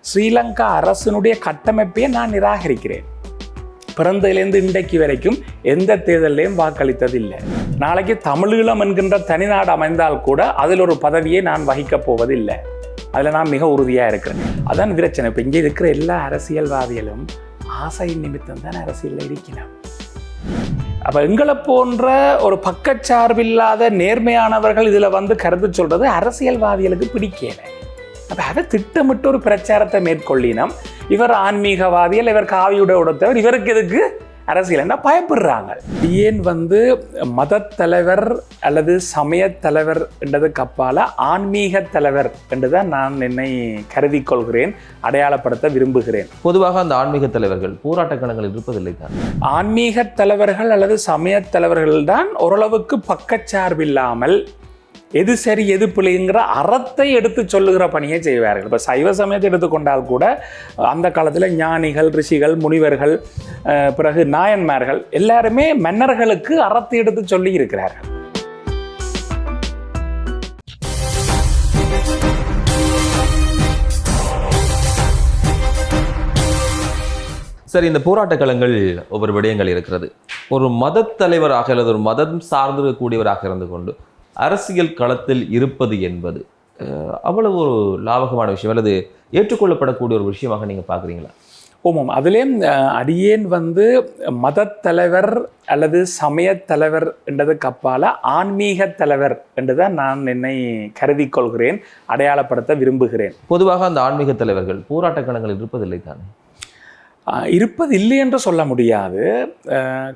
ஸ்ரீலங்கா அரசினுடைய கட்டமைப்பையே நான் நிராகரிக்கிறேன். பிறந்ததிலேருந்து இன்றைக்கு வரைக்கும் எந்த தேர்தலையும் வாக்களித்தது இல்லை. நாளைக்கு தமிழீழம் என்கின்ற தனிநாடு அமைந்தால் கூட அதில் ஒரு பதவியை நான் வகிக்கப் போவதில்லை. அதில் நான் மிக உறுதியாக இருக்கிறேன். அதான் பிரச்சனை. இப்போ இங்கே இருக்கிற எல்லா அரசியல்வாதிகளும் ஆசையின் நிமித்தம் தான் அரசியலில் இருக்கிறார். அப்போ எங்களை போன்ற ஒரு பக்கச்சார்பில்லாத நேர்மையானவர்கள் இதில் வந்து கருத்து சொல்கிறது அரசியல்வாதிகளுக்கு பிடிக்கல. அப்போ அதை திட்டமிட்டு ஒரு பிரச்சாரத்தை மேற்கொள்ளினோம். இவர் ஆன்மீகவாதிகள், இவர் காவியுடைய உடத்தவர், இவருக்கு எதுக்கு அரசியல் என்ன பயப்படுறாங்க? ஏன் வந்து மதத்தலைவர் அல்லது சமய தலைவர் என்றதுக்கு அப்பால ஆன்மீக தலைவர் என்றுதான் நான் என்னை கருதி கொள்கிறேன், அடையாளப்படுத்த விரும்புகிறேன். பொதுவாக அந்த ஆன்மீக தலைவர்கள் போராட்ட களங்களில் இருப்பதில்லை தான். ஆன்மீக தலைவர்கள் அல்லது சமய தலைவர்கள் தான் ஓரளவுக்கு பக்கச்சார்பில்லாமல் எது சரி எது பிள்ளைங்கிற அறத்தை எடுத்து சொல்லுகிற பணியை செய்வார்கள். இப்போ சைவ சமயத்தை எடுத்துக்கொண்டால் கூட அந்த காலத்தில் ஞானிகள், ரிஷிகள், முனிவர்கள், பிறகு நாயன்மார்கள் எல்லாருமே மன்னர்களுக்கு அறத்தை எடுத்து சொல்லி இருக்கிறார்கள். சரி, இந்த போராட்ட களங்கள் ஒவ்வொரு விடயங்கள் இருக்கிறது. ஒரு மத தலைவராக அல்லது ஒரு மதம் சார்ந்திருக்கக்கூடியவராக இருந்து கொண்டு அரசியல் களத்தில் இருப்பது என்பது அவ்வளவு ஒரு லாபகமான விஷயம் அல்லது ஏற்றுக்கொள்ளப்படக்கூடிய ஒரு விஷயமாக நீங்கள் பார்க்குறீங்களா? ஓமாம், அதுலேயும் அடியேன் வந்து மதத்தலைவர் அல்லது சமய தலைவர் என்றதுக்கு அப்பால ஆன்மீக தலைவர் என்றுதான் நான் என்னை கருதி கொள்கிறேன், அடையாளப்படுத்த விரும்புகிறேன். பொதுவாக அந்த ஆன்மீக தலைவர்கள் போராட்ட களங்களில் இருப்பதில்லை தானே? இருப்பது இல்லை என்று சொல்ல முடியாது.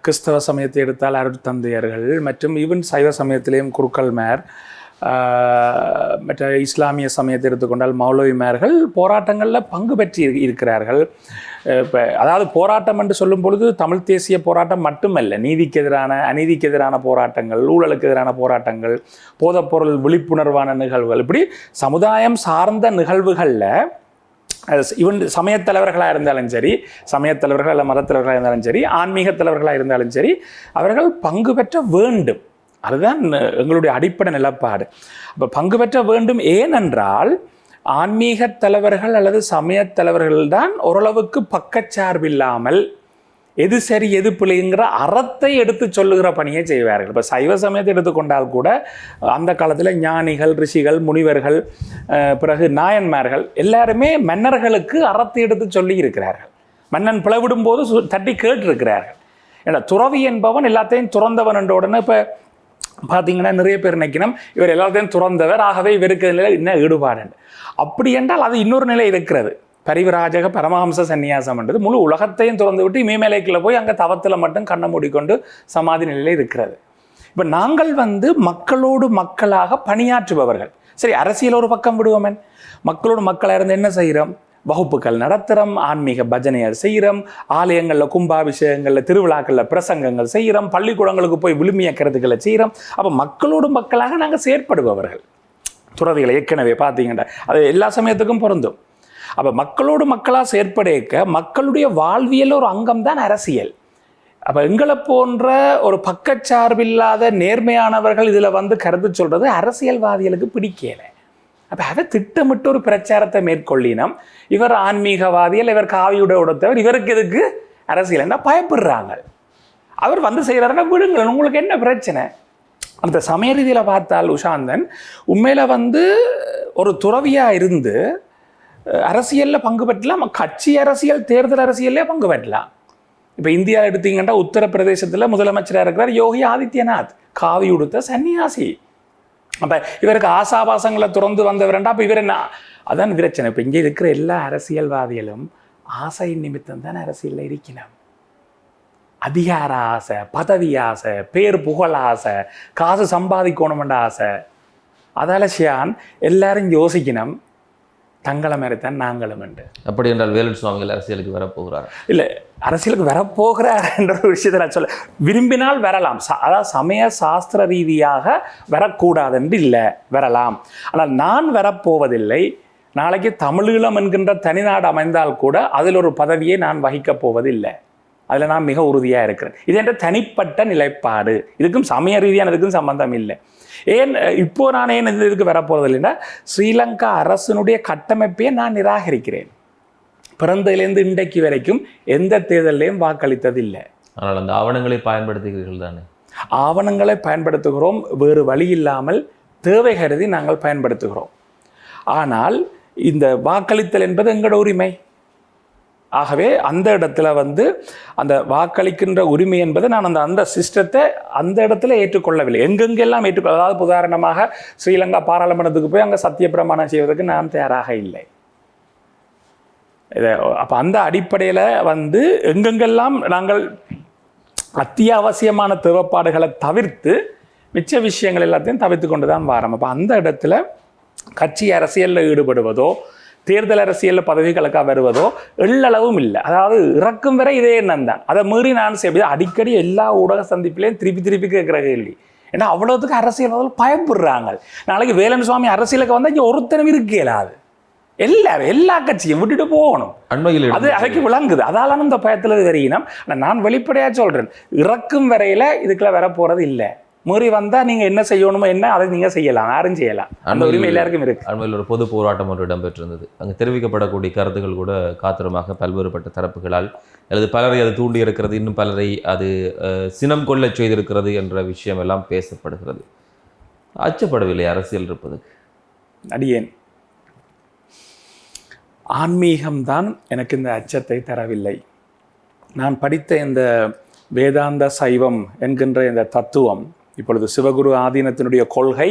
கிறிஸ்தவ சமயத்தை எடுத்தால் அருட்தந்தையர்கள் மற்றும் ஈவன் சைவ சமயத்திலேயும் குருக்கள்மார், மற்ற இஸ்லாமிய சமயத்தை எடுத்துக்கொண்டால் மௌலவிமார்கள் போராட்டங்களில் பங்கு பெற்றி இருக்கிறார்கள். இப்போ அதாவது போராட்டம் என்று சொல்லும் பொழுது தமிழ் தேசிய போராட்டம் மட்டுமல்ல, நீதிக்கு எதிரான அநீதிக்கு எதிரான போராட்டங்கள், ஊழலுக்கு எதிரான போராட்டங்கள், போதைப்பொருள் விழிப்புணர்வான நிகழ்வுகள், இப்படி சமுதாயம் சார்ந்த நிகழ்வுகளில் இவன் சமயத்தலைவர்களாக இருந்தாலும் சரி, சமயத்தலைவர்கள் அல்ல மதத்தலைவர்களாக இருந்தாலும் சரி, ஆன்மீக தலைவர்களாக இருந்தாலும் சரி, அவர்கள் பங்கு பெற்ற வேண்டும். அதுதான் எங்களுடைய அடிப்படை நிலப்பாடு. அப்போ பங்கு பெற்ற வேண்டும். ஏனென்றால் ஆன்மீக தலைவர்கள் அல்லது சமயத்தலைவர்கள் தான் ஓரளவுக்கு பக்கச்சார்பில்லாமல் எது சரி எது பிள்ளைங்கிற அறத்தை எடுத்து சொல்லுகிற பணியை செய்வார்கள். இப்போ சைவ சமயத்தை எடுத்துக்கொண்டால் கூட அந்த காலத்தில் ஞானிகள், ரிஷிகள், முனிவர்கள், பிறகு நாயன்மார்கள் எல்லாருமே மன்னர்களுக்கு அறத்தை எடுத்து சொல்லி இருக்கிறார்கள். மன்னன் பிளவிடும் போது தட்டி கேட்டிருக்கிறார்கள். ஏன்னா துறவி என்பவன் எல்லாத்தையும் துறந்தவன் என்ற உடனே இப்போ பார்த்தீங்கன்னா நிறைய பேர் நினைக்கணும் இவர் எல்லாத்தையும் துறந்தவர், ஆகவே இவருக்கு என்ன ஈடுபாடு. அப்படி என்றால் அது இன்னொரு நிலை இருக்கிறது. பரிவிராஜக பரமஹம்ச சந்நியாசம் என்றது முழு உலகத்தையும் திறந்து விட்டு இமயமலைக்குள்ள போய் அங்கே தவத்தில் மட்டும் கண்ணை மூடிக்கொண்டு சமாதி நிலையில் இருக்கிறது. இப்போ நாங்கள் வந்து மக்களோடு மக்களாக பணியாற்றுபவர்கள். சரி, அரசியல் ஒரு பக்கம் விடுவோமன், மக்களோடு மக்களாக இருந்து என்ன செய்கிறோம்? வகுப்புகள் நடத்துகிறோம், ஆன்மீக பஜனையர் செய்கிறோம், ஆலயங்களில் கும்பாபிஷேகங்களில் திருவிழாக்களில் பிரசங்கங்கள் செய்கிறோம், பள்ளிக்கூடங்களுக்கு போய் விழுமிய கருத்துக்களை செய்கிறோம். அப்போ மக்களோடு மக்களாக நாங்கள் செயற்படுபவர்கள். துறவிகளை ஏற்கனவே பார்த்தீங்கன்னா அது எல்லா சமயத்துக்கும் பொருந்தும். அப்போ மக்களோடு மக்களாக செயற்படைக்க மக்களுடைய வாழ்வியல் ஒரு அங்கம் தான் அரசியல். அப்போ எங்களை போன்ற ஒரு பக்கச்சார்பில்லாத நேர்மையானவர்கள் இதில் வந்து கருத்து சொல்கிறது அரசியல்வாதிகளுக்கு பிடிக்கல. அப்போ அதை திட்டமிட்டு ஒரு பிரச்சாரத்தை மேற்கொள்ளினோம். இவர் ஆன்மீகவாதிகள், இவர் காவியுடைய உடத்தவர், இவருக்கு எதுக்கு அரசியல் என்ன பயப்படுறாங்க? அவர் வந்து செய்கிறாருன்னா விடுங்கள், உங்களுக்கு என்ன பிரச்சனை? அந்த சமய ரீதியில் பார்த்தால் உஷாந்தன் உண்மையில் வந்து ஒரு துறவியாக இருந்து அரசியலில் பங்கு பெற்றலாம், கட்சி அரசியல், தேர்தல் அரசியல்லே பங்கு பெற்றலாம். இப்போ இந்தியாவில் எடுத்தீங்கன்னா உத்தரப்பிரதேசத்தில் முதலமைச்சராக இருக்கிறார் யோகி ஆதித்யநாத், காவி உடுத்த சன்னியாசி. அப்போ இவருக்கு ஆசாபாசங்களை துறந்து வந்தவர்ண்டா அப்போ இவர் என்ன? அதான் பிரச்சனை. இப்போ இங்கே இருக்கிற எல்லா அரசியல்வாதிகளும் ஆசையின் நிமித்தம் தான் அரசியலில் இருக்கணும். அதிகார ஆசை, பதவி ஆசை, பேர் புகழ் ஆசை, காசு சம்பாதிக்கணுமென்ற ஆசை. அதால் ஷியான் எல்லாரும் யோசிக்கணும், தங்களை மாதிரித்தான் நாங்களும் உண்டு. அப்படி என்றால் வேலன் சுவாமிகள் அரசியலுக்கு வரப்போகிறார்? இல்லை, அரசியலுக்கு வரப்போகிறார் என்ற ஒரு விஷயத்தை நான் சொல்ல விரும்பினால் வரலாம். அதாவது சமய சாஸ்திர ரீதியாக வரக்கூடாது என்று இல்லை, வரலாம். ஆனால் நான் வரப்போவதில்லை. நாளைக்கு தமிழீழம் என்கின்ற தனிநாடு அமைந்தால் கூட அதில் ஒரு பதவியை நான் வகிக்கப் போவதில்லை. அதில் நான் மிக உறுதியாக இருக்கிறேன். இது என்ற தனிப்பட்ட நிலைப்பாடு. இதுக்கும் சமய ரீதியானதுக்கும் சம்பந்தம் இல்லை. ஏன் இப்போ நான் ஏன் இதுக்கு வரப்போகிறது இல்லைன்னா, ஸ்ரீலங்கா அரசினுடைய கட்டமைப்பையே நான் நிராகரிக்கிறேன். பிறந்ததிலேருந்து இன்றைக்கு வரைக்கும் எந்த தேர்தலையும் வாக்களித்ததில்லை. ஆனால் அந்த ஆவணங்களை பயன்படுத்துகிறீர்கள் தானே? ஆவணங்களை பயன்படுத்துகிறோம், வேறு வழி இல்லாமல் தேவை கருதி நாங்கள் பயன்படுத்துகிறோம். ஆனால் இந்த வாக்களித்தல் என்பது எங்களோட உரிமை. ஆகவே அந்த இடத்துல அந்த வாக்களிக்கின்ற உரிமை என்பது நான் அந்த சிஸ்டத்தை அந்த இடத்துல ஏற்றுக்கொள்ளவில்லை. எங்கெங்கெல்லாம் ஏற்றுக்கொள்ள, அதாவது உதாரணமாக ஸ்ரீலங்கா பாராளுமன்றத்துக்கு போய் அங்கே சத்தியப்பிரமாணம் செய்வதற்கு நான் தயாராக இல்லை. அப்போ அந்த அடிப்படையில் எங்கெங்கெல்லாம் நாங்கள் அத்தியாவசியமான தேவைப்பாடுகளை தவிர்த்து மிச்ச விஷயங்கள் எல்லாத்தையும் தவிர்த்து கொண்டு தான் வாரோம். அப்போ அந்த இடத்துல கட்சி அரசியலில் ஈடுபடுவதோ தேர்தல் அரசியலில் பதவிகளுக்காக வருவதோ எள்ளளவும் இல்லை. அதாவது இறக்கும் வரை இதே எண்ணம் தான். அதை மீறி நான் செய்வது அடிக்கடி எல்லா ஊடக சந்திப்பிலையும் திருப்பி கேட்குற கேள்வி. ஏன்னா அவ்வளோத்துக்கு அரசியல் பயப்படுறாங்க. நாளைக்கு வேலன் சுவாமி அரசியலுக்கு வந்தால் இங்கே ஒருத்தனம் இருக்கலாது. எல்லா கட்சியும் விட்டுட்டு போகணும். அண்மையில் அது அதைக்கு விளங்குது. அதால இந்த பயத்தில் வரையினம். நான் வெளிப்படையாக சொல்கிறேன், இறக்கும் வரையில் இதுக்குள்ள வரப்போகிறது இல்லை. மீறி வந்தால் நீங்கள் என்ன செய்யணுமோ என்ன அதை நீங்கள் செய்யலாம், யாரும் செய்யலாம். அந்த உரிமை எல்லாருக்கும் இருக்கு. அண்மையில் ஒரு பொது போராட்டம் ஒன்று இடம்பெற்றிருந்தது. அங்கே தெரிவிக்கப்படக்கூடிய கருத்துக்கள் கூட காத்திரமாக பல்வேறுபட்ட தரப்புகளால் அல்லது பலரை அது தூண்டி இருக்கிறது, இன்னும் பலரை அது சினம் கொள்ள செய்திருக்கிறது என்ற விஷயம் எல்லாம் பேசப்படுகிறது. அச்சப்படவில்லை அரசியல் இருப்பதுக்கு? அடியேன் ஆன்மீகம்தான் எனக்கு இந்த அச்சத்தை தரவில்லை. நான் படித்த இந்த வேதாந்த சைவம் என்கின்ற இந்த தத்துவம், இப்பொழுது சிவகுரு ஆதீனத்தினுடைய கொள்கை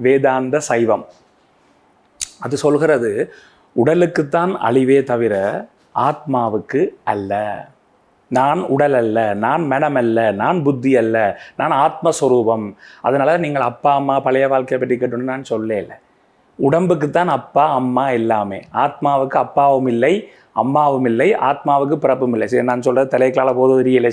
வேதாந்த சைவம். அது சொல்கிறது உடலுக்குத்தான் அழிவே தவிர ஆத்மாவுக்கு அல்ல. நான் உடல் அல்ல, நான் மனம் அல்ல, நான் புத்தி அல்ல, நான் ஆத்மஸ்வரூபம். அதனால நீங்கள் அப்பா அம்மா பழைய வாழ்க்கையை பற்றி கேட்டோன்னு நான் சொல்லலை. உடம்புக்குத்தான் அப்பா அம்மா எல்லாமே. ஆத்மாவுக்கு அப்பாவும் இல்லை அம்மாவும் இல்லை, ஆத்மாவுக்கு பிறப்பும் இல்லை. சரி, நான் சொல்கிறது தலைக்கலால் போது தெரியல.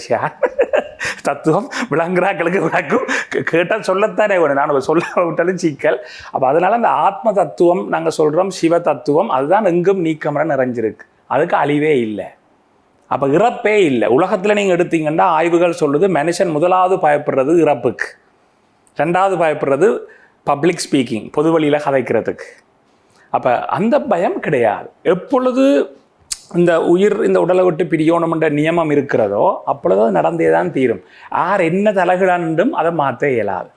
தத்துவம் விளங்குறாக்களுக்கு விளக்கும், கேட்டால் சொல்லத்தானே வேணும். நான் சொல்ல விட்டாலும் சிக்கல். அப்போ அதனால் அந்த ஆத்ம தத்துவம் நாங்கள் சொல்கிறோம், சிவ தத்துவம், அதுதான் எங்கும் நீக்கமர நிறைஞ்சிருக்கு. அதுக்கு அழிவே இல்லை. அப்போ இறப்பே இல்லை. உலகத்தில் நீங்கள் எடுத்தீங்கன்னா ஆய்வுகள் சொல்லுது, மனுஷன் முதலாவது பயப்படுறது இறப்புக்கு, ரெண்டாவது பயப்படுறது பப்ளிக் ஸ்பீக்கிங், பொது வழியில் கதைக்கிறதுக்கு. அப்போ அந்த பயம் கிடையாது. எப்பொழுது இந்த உயிர் இந்த உடலை விட்டு பிரியணும்ன்ற நியமம் இருக்கிறதோ அப்பொழுது அது நடந்தே தான் தீரும். யார் என்ன தலைகளான்றும் அதை மாற்ற இயலாது.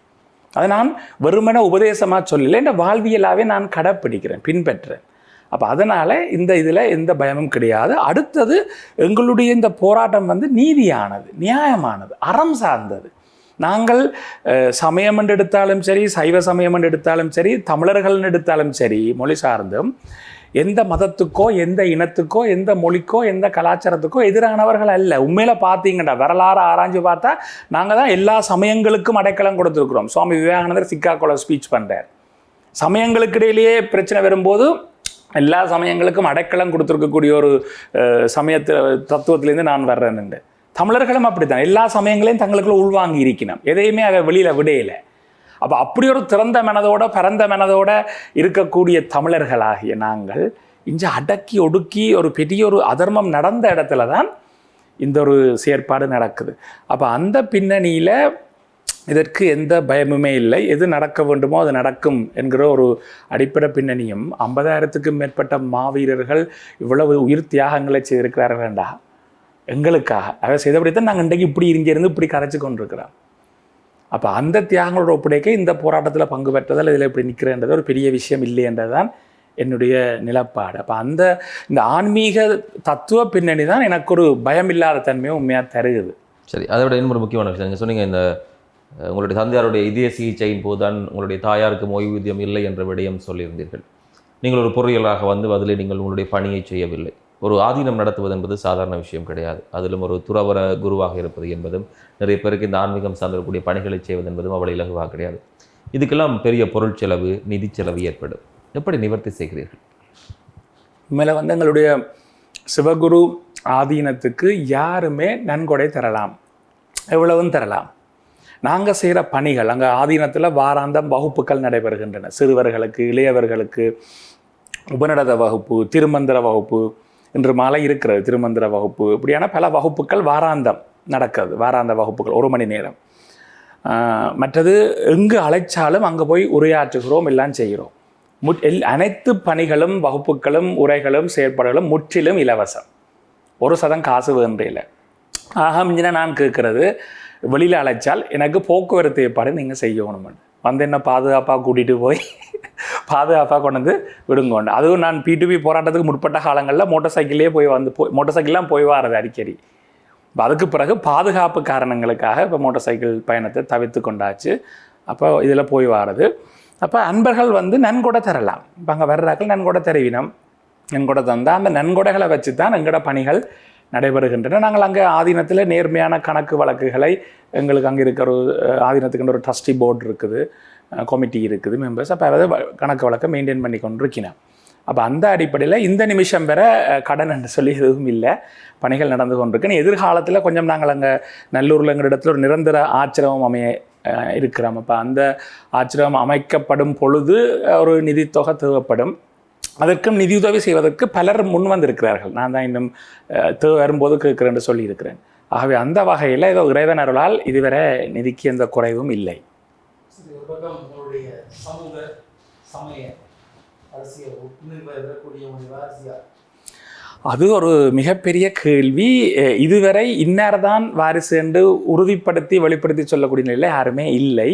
அதை நான் வெறுமன உபதேசமாக சொல்லலை, என்ற வாழ்வியலாகவே நான் கடைப்பிடிக்கிறேன், பின்பற்றுறேன். அப்போ அதனால் இந்த இதில் எந்த பயமும் கிடையாது. அடுத்தது எங்களுடைய இந்த போராட்டம் நீதியானது, நியாயமானது, அறம் சார்ந்தது. நாங்கள் சமயம் என்று எடுத்தாலும் சரி, சைவ சமயம் என்று எடுத்தாலும் சரி, தமிழர்கள்னு எடுத்தாலும் சரி, மொழி சார்ந்தும் எந்த மதத்துக்கோ எந்த இனத்துக்கோ எந்த மொழிக்கோ எந்த கலாச்சாரத்துக்கோ எதிரானவர்கள் அல்ல. உண்மையில் பார்த்தீங்கன்னா வரலாறு ஆராய்ஞ்சு பார்த்தா நாங்கள் தான் எல்லா சமயங்களுக்கும் அடைக்கலம் கொடுத்துருக்குறோம். சுவாமி விவேகானந்தர் சிக்காகோல ஸ்பீச் பண்ணுறார். சமயங்களுக்கு இடையிலேயே பிரச்சனை வரும்போது எல்லா சமயங்களுக்கும் அடைக்கலம் கொடுத்துருக்கக்கூடிய ஒரு தத்துவத்திலேருந்து நான் வர்றேன்னு. தமிழர்களும் அப்படித்தான் எல்லா சமயங்களையும் தங்களுக்குள்ள உள்வாங்கி இருக்கணும், எதையுமே அதை வெளியில் விடையில. அப்போ அப்படி ஒரு திறந்த மனதோட பரந்த மனதோட இருக்கக்கூடிய தமிழர்களாகிய நாங்கள் இங்கே அடக்கி ஒடுக்கி ஒரு பெரிய ஒரு அதர்மம் நடந்த இடத்துல தான் இந்த ஒரு செயற்பாடு நடக்குது. அப்போ அந்த பின்னணியில் இதற்கு எந்த பயமுமே இல்லை. எது நடக்க வேண்டுமோ அது நடக்கும் என்கிற ஒரு அடிப்படை பின்னணியும் 50,000க்கும் மேற்பட்ட மாவீரர்கள் இவ்வளவு உயிர் தியாகங்களை செய்திருக்கிறார்கள் வேண்டா எங்களுக்காக. அதை செய்தபடித்தான் நாங்கள் இன்றைக்கு இப்படி இருந்து இப்படி கரைச்சி கொண்டிருக்கிறோம். அப்போ அந்த தியாகங்களோட ஒப்படைக்க இந்த போராட்டத்தில் பங்கு பெற்றதால் இதில் இப்படி நிற்கிறேன்றது ஒரு பெரிய விஷயம் இல்லைன்றதான் என்னுடைய நிலப்பாடு. அப்போ இந்த ஆன்மீக தத்துவ பின்னணி தான் எனக்கு ஒரு பயம் இல்லாத தன்மையை உண்மையாக தருகுது. சரி, அதை விட இன்னொரு முக்கியமான விஷயம் நீங்கள் சொன்னீங்க, இந்த உங்களுடைய தந்தையாருடைய இதய சிகிச்சையின் போதுதான் உங்களுடைய தாயாருக்கு ஓய்வூதியம் இல்லை என்ற விடயம் சொல்லியிருந்தீர்கள். நீங்கள் ஒரு பொறியியலாக அதில் நீங்கள் உங்களுடைய பணியை செய்யவில்லை. ஒரு ஆதீனம் நடத்துவது என்பது சாதாரண விஷயம் கிடையாது. அதிலும் ஒரு துறவர குருவாக இருப்பது என்பதும் நிறைய பேருக்கு இந்த ஆன்மீகம் சார்ந்தக்கூடிய பணிகளை செய்வது என்பதும் அவ்வளவு இலகுவாக கிடையாது. இதுக்கெல்லாம் பெரிய பொருள் செலவு, நிதி செலவு ஏற்படும். எப்படி நிவர்த்தி செய்கிறீர்கள்? உண்மையில் எங்களுடைய சிவகுரு ஆதீனத்துக்கு யாருமே நன்கொடை தரலாம், எவ்வளவும் தரலாம். நாங்கள் செய்கிற பணிகள் அங்கே ஆதீனத்தில் வாராந்தம் வகுப்புகள் நடைபெறுகின்றன. சிறுவர்களுக்கு, இளையவர்களுக்கு உபநடத வகுப்பு, திருமந்திர வகுப்பு, இன்று மாலை இருக்கிறது திருமந்திர வகுப்பு, இப்படியான பல வகுப்புகள் வாராந்தம் நடக்கிறது. வாராந்த வகுப்புகள் 1 மணி நேரம். மற்றது எங்கு அழைச்சாலும் அங்கே போய் உரையாற்றுகிறோம், எல்லாம் செய்கிறோம். அனைத்து பணிகளும் வகுப்புகளும் உரைகளும் செயற்பாடுகளும் முற்றிலும் இலவசம். 1% காசு வேண்டியில்லை. மிஞ்சினா நான் கேட்குறது, வெளியில் அழைச்சால் எனக்கு போக்குவரத்து ஏற்பாடு நீங்கள் செய்யணுமென்னு வந்து என்ன பாதுகாப்பாக கூட்டிகிட்டு போய் பாதுகாப்பாக கொண்டு வந்து விடுங்கோண்டு. அதுவும் நான் P2P போராட்டத்துக்கு முற்பட்ட காலங்களில் மோட்டார் சைக்கிள்லேயே மோட்டார் சைக்கிள்லாம் போய் வாரது அடிக்கடி. அதுக்கு பிறகு பாதுகாப்பு காரணங்களுக்காக இப்போ மோட்டார் சைக்கிள் பயணத்தை தவிர்த்து கொண்டாச்சு. அப்போ இதில் போய் வாரது. அப்போ அன்பர்கள் வந்து நன்கொடை தரலாம். இப்போ அங்கே வர்றாக்கள் நன்கொடை தருவினம். நன்கொடை தந்தால் அந்த நன்கொடைகளை வச்சு தான் எங்களோட பணிகள் நடைபெறுகின்றன. நாங்கள் அங்கே ஆதீனத்தில் நேர்மையான கணக்கு வழக்குகளை, எங்களுக்கு அங்கே இருக்கிற ஒரு ஆதீனத்துக்குன்ற ஒரு ட்ரஸ்டி போர்டு இருக்குது, கமிட்டி இருக்குது, மெம்பர்ஸ். அப்போ அதாவது கணக்கு வழக்கை மெயின்டைன் பண்ணி கொண்டிருக்கிறேன். அப்போ அந்த அடிப்படையில் இந்த நிமிஷம் வரை கடன் என்று சொல்லி எதுவும் இல்லை, பணிகள் நடந்து கொண்டிருக்குன்னு. எதிர்காலத்தில் கொஞ்சம் நாங்கள் அங்கே நல்லூரில் எங்கள் இடத்துல ஒரு நிரந்தர ஆச்சிரமம் அமைய இருக்கிறோம். அப்போ அந்த ஆச்சிரமம் அமைக்கப்படும் பொழுது ஒரு நிதித்தொகை தேவைப்படும். அதற்கும் நிதியுதவி செய்வதற்கு பலர் முன் வந்திருக்கிறார்கள். நான் தான் இன்னும் வரும்போது கேட்குறேன்னு சொல்லியிருக்கிறேன். ஆகவே அந்த வகையில் ஏதோ இறைவன் அருளால் இதுவரை நிதிக்கு எந்த குறைவும் இல்லை. ஒரு பக்கம் உங்களுடைய சமூக சமய அரசியல் வாரிசியா? அது ஒரு மிகப்பெரிய கேள்வி. இதுவரை இன்னார்தான் வாரிசு என்று உறுதிப்படுத்தி வெளிப்படுத்தி சொல்லக்கூடிய நிலை யாருமே இல்லை.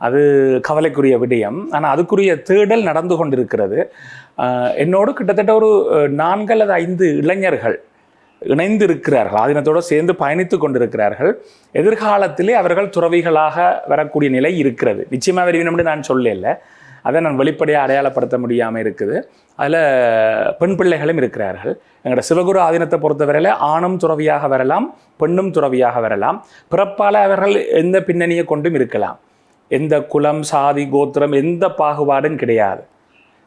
அது கவலைக்குரிய விடயம். ஆனால் அதுக்குரிய தேடல் நடந்து கொண்டிருக்கிறது. என்னோடு கிட்டத்தட்ட ஒரு 4 அல்லது 5 இளைஞர்கள் இணைந்து இருக்கிறார்கள், ஆதீனத்தோடு சேர்ந்து பயணித்து கொண்டிருக்கிறார்கள். எதிர்காலத்திலே அவர்கள் துறவிகளாக வரக்கூடிய நிலை இருக்கிறது. நிச்சயமாக வருவினம்னு நான் சொல்லலை, அதை நான் வெளிப்படையாக அடையாளப்படுத்த முடியாமல் இருக்குது. அதில் பெண் பிள்ளைகளும் இருக்கிறார்கள். எங்களோட சிவகுரு ஆதீனத்தை பொறுத்தவரையில் ஆணும் துறவியாக வரலாம், பெண்ணும் துறவியாக வரலாம். பிறப்பால் அவர்கள் எந்த பின்னணியை கொண்டும் இருக்கலாம். எந்த குலம், சாதி, கோத்திரம், எந்த பாகுபாடும் கிடையாது.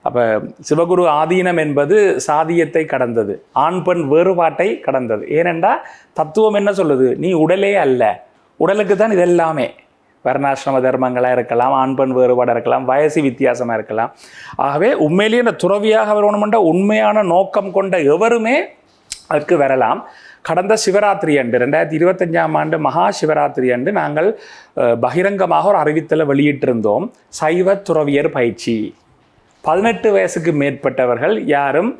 அப்போ சிவகுரு ஆதீனம் என்பது சாதியத்தை கடந்தது, ஆண் பெண் வேறுபாட்டை கடந்தது. ஏனென்றால் தத்துவம் என்ன சொல்லுது? நீ உடலே அல்ல, உடலுக்கு தான் இது எல்லாமே. வர்ணாசிரம தர்மங்களாக இருக்கலாம், ஆண் பெண் வேறுபாடாக இருக்கலாம், வயசு வித்தியாசமாக இருக்கலாம். ஆகவே உண்மையிலேயே இந்த துறவியாக வரணுமென்ற உண்மையான நோக்கம் கொண்ட எவருமே அதற்கு வரலாம். கடந்த சிவராத்திரி அன்று 2025ஆம் ஆண்டு மகா சிவராத்திரி அன்று நாங்கள் பகிரங்கமாக ஒரு அறிவித்தலை வெளியிட்டிருந்தோம். சைவ துறவியர் பயிற்சி. 18 வயசுக்கு மேற்பட்டவர்கள் யாரும்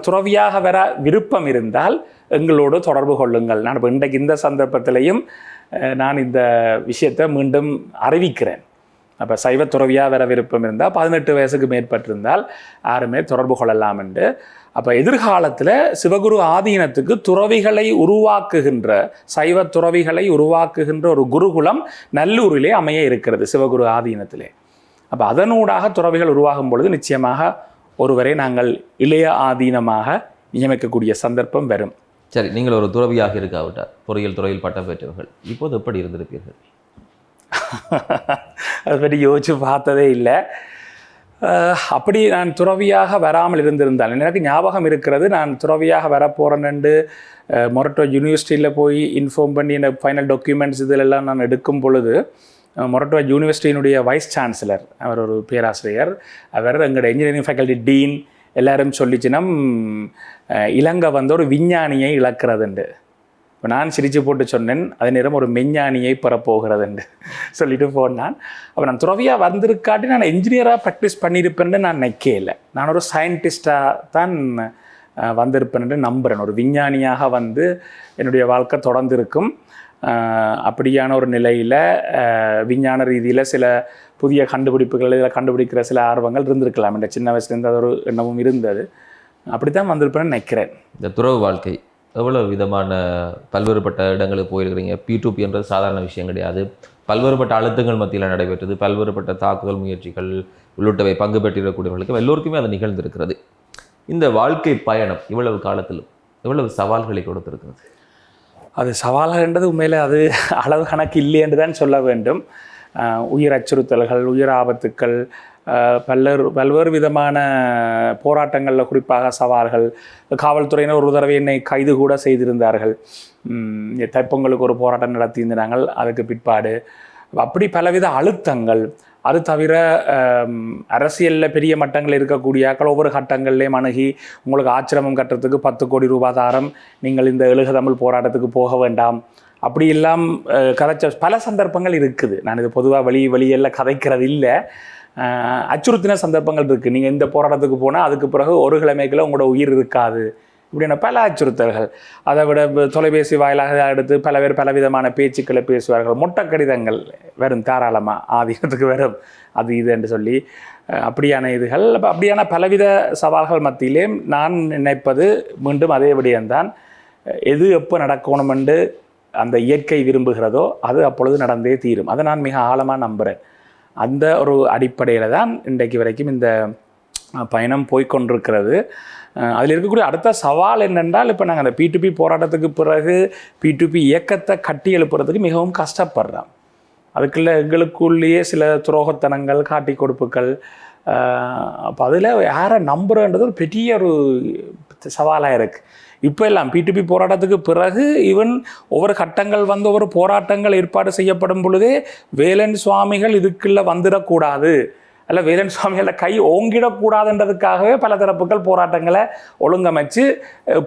துறவியாக வர விருப்பம் இருந்தால் எங்களோடு தொடர்பு கொள்ளுங்கள். நான் இப்போ இன்றைக்கு இந்த சந்தர்ப்பத்திலையும் நான் இந்த விஷயத்தை மீண்டும் அறிவிக்கிறேன். அப்போ சைவ துறவியாக வர விருப்பம் இருந்தால் 18 வயசுக்கு மேற்பட்டிருந்தால் யாருமே தொடர்பு கொள்ளலாம் என்று. அப்போ எதிர்காலத்தில் சிவகுரு ஆதீனத்துக்கு துறவிகளை உருவாக்குகின்ற, சைவ துறவிகளை உருவாக்குகின்ற ஒரு குருகுலம் நல்லூரிலே அமைய இருக்கிறது, சிவகுரு ஆதீனத்திலே. அப்போ அதனூடாக துறவிகள் உருவாகும் பொழுது நிச்சயமாக ஒருவரை நாங்கள் இளைய ஆதீனமாக நியமிக்கக்கூடிய சந்தர்ப்பம் வரும். சரி, நீங்கள் ஒரு துறவியாக இருக்காவிட்டார், பொறியியல் துறையில் பட்டம் பெற்றவர்கள், இப்போது எப்படி இருந்திருப்பீர்கள்? அதை பற்றி யோசிச்சு பார்த்ததே இல்லை. அப்படி நான் துறவியாக வராமல் இருந்திருந்தால், எனக்கு ஞாபகம் இருக்கிறது, நான் துறவியாக வரப்போகிறேன்னு மொரட்டோ யூனிவர்சிட்டியில் போய் இன்ஃபார்ம் பண்ணி இந்த ஃபைனல் டாக்குமெண்ட்ஸ் இதிலெல்லாம் நான் எடுக்கும் பொழுது, மொரட்டோ யூனிவர்சிட்டியினுடைய வைஸ் சான்சலர், அவர் ஒரு பேராசிரியர், அவர் எங்களோட இன்ஜினியரிங் ஃபேக்கல்டி டீன் எல்லாரும் சொல்லிச்சுன்னா இலங்கை வந்து ஒரு விஞ்ஞானியை இழக்கிறதுண்டு. இப்போ நான் சிரித்து போட்டு சொன்னேன், அதே நேரம் ஒரு மெஞ்ஞானியை பெறப்போகிறதுண்டு சொல்லிட்டு போனான். அப்போ நான் துறவியாக வந்திருக்காட்டி நான் என்ஜினியராக ப்ராக்டிஸ் பண்ணியிருப்பேன்னு நான் நினைக்கல. நான் ஒரு சயின்டிஸ்டாக தான் வந்திருப்பேன்னு நம்புகிறேன். ஒரு விஞ்ஞானியாக வந்து என்னுடைய வாழ்க்கை தொடர்ந்து இருக்கும். அப்படியான ஒரு நிலையில் விஞ்ஞான ரீதியில் சில புதிய கண்டுபிடிப்புகள், இதில் கண்டுபிடிக்கிற சில ஆர்வங்கள் இருந்திருக்கலாம். இந்த சின்ன வயசுலேருந்து அது ஒரு எண்ணமும் இருந்தது. அப்படி தான் வந்திருப்பேன்னு நினைக்கிறேன். இந்த துறவு வாழ்க்கை எவ்வளோ விதமான பல்வேறுபட்ட இடங்களுக்கு போயிருக்கிறீங்க. P2P என்றது சாதாரண விஷயம் கிடையாது. பல்வேறுபட்ட அழுத்தங்கள் மத்தியில் நடைபெற்றது, பல்வேறுபட்ட தாக்குதல் முயற்சிகள் உள்ளிட்டவை பங்கு பெற்றிருக்கக்கூடியவர்களுக்கு எல்லோருக்குமே அது நிகழ்ந்திருக்கிறது. இந்த வாழ்க்கை பயணம் இவ்வளவு காலத்திலும் எவ்வளவு சவால்களை கொடுத்திருக்கிறது? அது சவால்கன்றது உண்மையில் அது அளவு கணக்கு இல்லை என்று தான் சொல்ல வேண்டும். உயிர் அச்சுறுத்தல்கள், உயிர் ஆபத்துக்கள், பல்வேறு விதமான போராட்டங்களில் குறிப்பாக சவால்கள். காவல்துறையினர் ஒரு தடவை என்னை கைது கூட செய்திருந்தார்கள். தைப்பொங்கலுக்கு ஒரு போராட்டம் நடத்தியிருந்தாங்க, அதுக்கு பிற்பாடு அப்படி பலவித அழுத்தங்கள். அது தவிர அரசியலில் பெரிய மட்டங்கள் இருக்கக்கூடிய ஒவ்வொரு கட்டங்கள்லேயும் அணுகி உங்களுக்கு ஆச்சிரமம் கட்டுறதுக்கு 10 கோடி ரூபாய் தாரம், நீங்கள் இந்த எழுக தமிழ் போராட்டத்துக்கு போக வேண்டாம், அப்படி எல்லாம் கதைச்ச பல சந்தர்ப்பங்கள் இருக்குது. நான் இது பொதுவாக வெளியெல்லாம் கதைக்கிறது இல்லை. அச்சுறுத்தின சந்தர்ப்பங்கள் இருக்குது. நீங்கள் இந்த போராட்டத்துக்கு போனால் அதுக்கு பிறகு ஒரு கிழமைக்குள்ள உங்களோட உயிர் இருக்காது இப்படின்னா பல அச்சுறுத்தல்கள். அதை விட தொலைபேசி வாயிலாக எடுத்து பல பேர் பலவிதமான பேச்சுக்களை பேசுவார்கள். மொட்டை கடிதங்கள் வரும், தாராளமாக ஆதீனத்துக்கு வரும், அது இது என்று சொல்லி அப்படியான இதுகள். அப்படியான பலவித சவால்கள் மத்தியிலே நான் நினைப்பது மீண்டும் அதே விடயம்தான். எது எப்போ நடக்கணும் என்று அந்த இயற்கை விரும்புகிறதோ அது அப்பொழுது நடந்தே தீரும். அதை நான் மிக ஆழமாக நம்புகிறேன். அந்த ஒரு அடிப்படையில் தான் இன்றைக்கு வரைக்கும் இந்த பயணம் போய்கொண்டிருக்கிறது. அதில் இருக்கக்கூடிய அடுத்த சவால் என்னென்றால், இப்போ நாங்கள் அந்த P2P போராட்டத்துக்கு பிறகு P2P இயக்கத்தை கட்டி எழுப்புறதுக்கு மிகவும் கஷ்டப்படுறோம். அதுக்குள்ள எங்களுக்குள்ளேயே சில துரோகத்தனங்கள், காட்டி கொடுப்புகள். அப்போ அதில் யாரை நம்புறன்றது ஒரு பெரிய ஒரு சவாலாக இருக்குது. இப்போ எல்லாம் P2P போராட்டத்துக்கு பிறகு ஈவன் ஒவ்வொரு கட்டங்கள் வந்து ஒவ்வொரு போராட்டங்கள் ஏற்பாடு செய்யப்படும் பொழுதே வேலன் சுவாமிகள் இதுக்குள்ளே வந்துடக்கூடாது, அல்ல வேலன் சுவாமிகள கை ஓங்கிடக்கூடாதுன்றதுக்காகவே பல தரப்புகள் போராட்டங்களை ஒழுங்கமைச்சு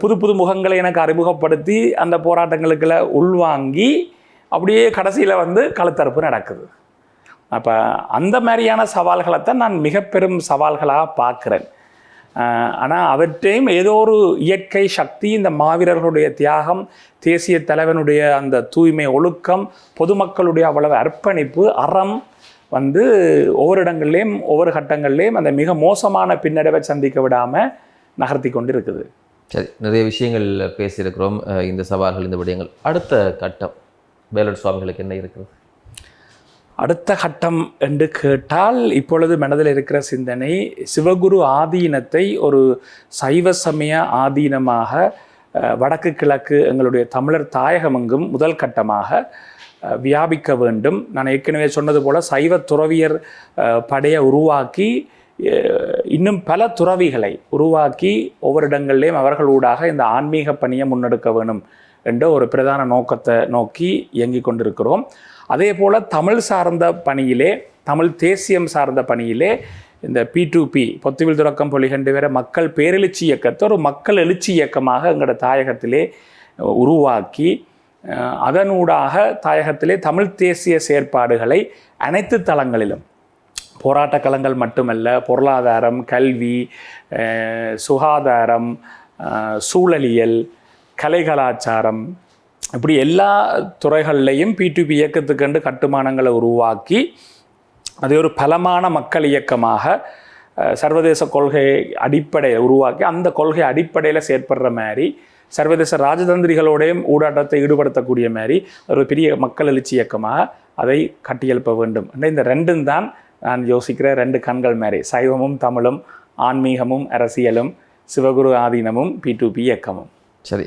புது புது முகங்களை எனக்கு அறிமுகப்படுத்தி அந்த போராட்டங்களுக்குள்ள உள்வாங்கி அப்படியே கடைசியில் வந்து களத்தரப்பு நடக்குது. அப்போ அந்த மாதிரியான சவால்களைத்தான் நான் மிக பெரும் சவால்களாக பார்க்குறேன். ஆனால் அவற்றையும் ஏதோ ஒரு இயற்கை சக்தி, இந்த மாவீரர்களுடைய தியாகம், தேசிய தலைவனுடைய அந்த தூய்மை ஒழுக்கம், பொதுமக்களுடைய அவ்வளவு அர்ப்பணிப்பு, அறம் வந்து ஒவ்வொரு இடங்கள்லேயும் ஒவ்வொரு கட்டங்கள்லேயும் அந்த மிக மோசமான பின்னடைவை சந்திக்க விடாமல் நகர்த்தி கொண்டு இருக்குது. சரி, நிறைய விஷயங்கள் பேசியிருக்கிறோம். இந்த சவால்கள், இந்த விடயங்கள். அடுத்த கட்டம் வேலன் சுவாமிகளுக்கு என்ன இருக்கிறது? அடுத்த கட்டம் என்று கேட்டால், இப்பொழுது மனதில் இருக்கிற சிந்தனை சிவகுரு ஆதீனத்தை ஒரு சைவ சமய ஆதீனமாக வடக்கு கிழக்கு எங்களுடைய தமிழர் தாயகமெங்கும் முதல் கட்டமாக வியாபிக்க வேண்டும். நான் ஏற்கனவே சொன்னது போல் சைவ துறவியர் படையை உருவாக்கி இன்னும் பல துறவிகளை உருவாக்கி ஒவ்வொரு இடங்கள்லேயும் அவர்களூடாக இந்த ஆன்மீக பணியை முன்னெடுக்க வேணும் என்ற ஒரு பிரதான நோக்கத்தை நோக்கி இயங்கிக் கொண்டிருக்கிறோம். அதே போல் தமிழ் சார்ந்த பணியிலே, தமிழ் தேசியம் சார்ந்த பணியிலே இந்த P2P பொத்துவில் துறக்கம் பொலிகண்டு வேற மக்கள் பேரெழுச்சி இயக்கத்தை ஒரு மக்கள் எழுச்சி இயக்கமாக எங்களோட தாயகத்திலே உருவாக்கி அதனூடாக தாயகத்திலே தமிழ் தேசிய செயற்பாடுகளை அனைத்து தளங்களிலும், போராட்ட களங்கள் மட்டுமல்ல, பொருளாதாரம், கல்வி, சுகாதாரம், சூழலியல், கலை கலாச்சாரம், இப்படி எல்லா துறைகள்லையும் P2P இயக்கத்துக்கண்டு கட்டுமானங்களை உருவாக்கி அதை ஒரு பலமான மக்கள் இயக்கமாக சர்வதேச கொள்கை அடிப்படையை உருவாக்கி அந்த கொள்கை அடிப்படையில் செயற்படுற மாதிரி சர்வதேச ராஜதந்திரிகளோடையும் ஊடாட்டத்தை ஈடுபடுத்தக்கூடிய மாதிரி ஒரு பெரிய மக்கள் எழுச்சி இயக்கமாக அதை கட்டியெழுப்ப வேண்டும். இந்த ரெண்டும் தான் நான் யோசிக்கிற ரெண்டு கண்கள் மாதிரி, சைவமும் தமிழும், ஆன்மீகமும் அரசியலும், சிவகுரு ஆதீனமும் P2P இயக்கமும். சரி,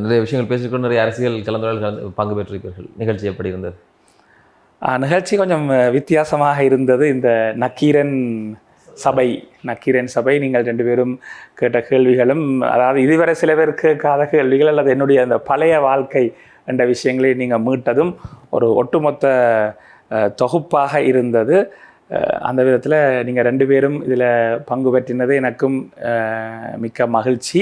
நிறைய விஷயங்கள் பேசிக்கொண்டு நிறைய அரசியல் கலந்துரையாடல் பங்கு பெற்றிருப்பீர்கள். நிகழ்ச்சி எப்படி இருந்தது? நிகழ்ச்சி கொஞ்சம் வித்தியாசமாக இருந்தது. இந்த நக்கீரன் சபை நீங்கள் ரெண்டு பேரும் கேட்ட கேள்விகளும், அதாவது இதுவரை சில பேர் கேட்காத கேள்விகள் அல்லது என்னுடைய அந்த பழைய வாழ்க்கை என்ற விஷயங்களை நீங்கள் மீட்டதும் ஒரு ஒட்டுமொத்த தொகுப்பாக இருந்தது. அந்த விதத்தில் நீங்கள் ரெண்டு பேரும் இதில் பங்கு பெற்றினது எனக்கும் மிக்க மகிழ்ச்சி.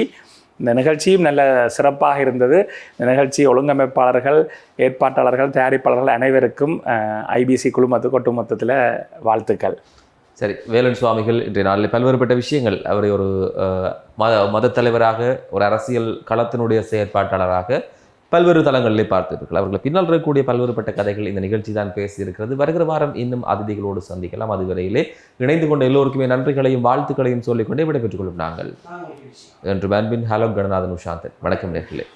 இந்த நிகழ்ச்சியும் நல்ல சிறப்பாக இருந்தது. இந்த நிகழ்ச்சி ஒழுங்கமைப்பாளர்கள், ஏற்பாட்டாளர்கள், தயாரிப்பாளர்கள் அனைவருக்கும் IBC குழுமத்துக்கு ஒட்டுமொத்தத்தில் வாழ்த்துக்கள். சரி, வேலன் சுவாமிகள் இன்றைய நாளில் பல்வேறுபட்ட விஷயங்கள், அவரை ஒரு மத தலைவராக, ஒரு அரசியல் களத்தினுடைய செயற்பாட்டாளராக பல்வேறு தளங்களிலே பார்த்திருக்கள். அவர்கள் பின்னால் இருக்கக்கூடிய பல்வேறுபட்ட கதைகள் இந்த நிகழ்ச்சி தான் பேசியிருக்கிறது. வருகிற வாரம் இன்னும் அதிதிகளோடு சந்திக்கலாம். அதுவரையிலே இணைந்து கொண்ட எல்லோருக்குமே நன்றிகளையும் வாழ்த்துக்களையும் சொல்லிக்கொண்டே விடைபெற்றுக் கொள்ளும் நாங்கள் என்று அன்பின் ஹலோ கணநாதன் உஷாந்தன். வணக்கம் நேர்களே.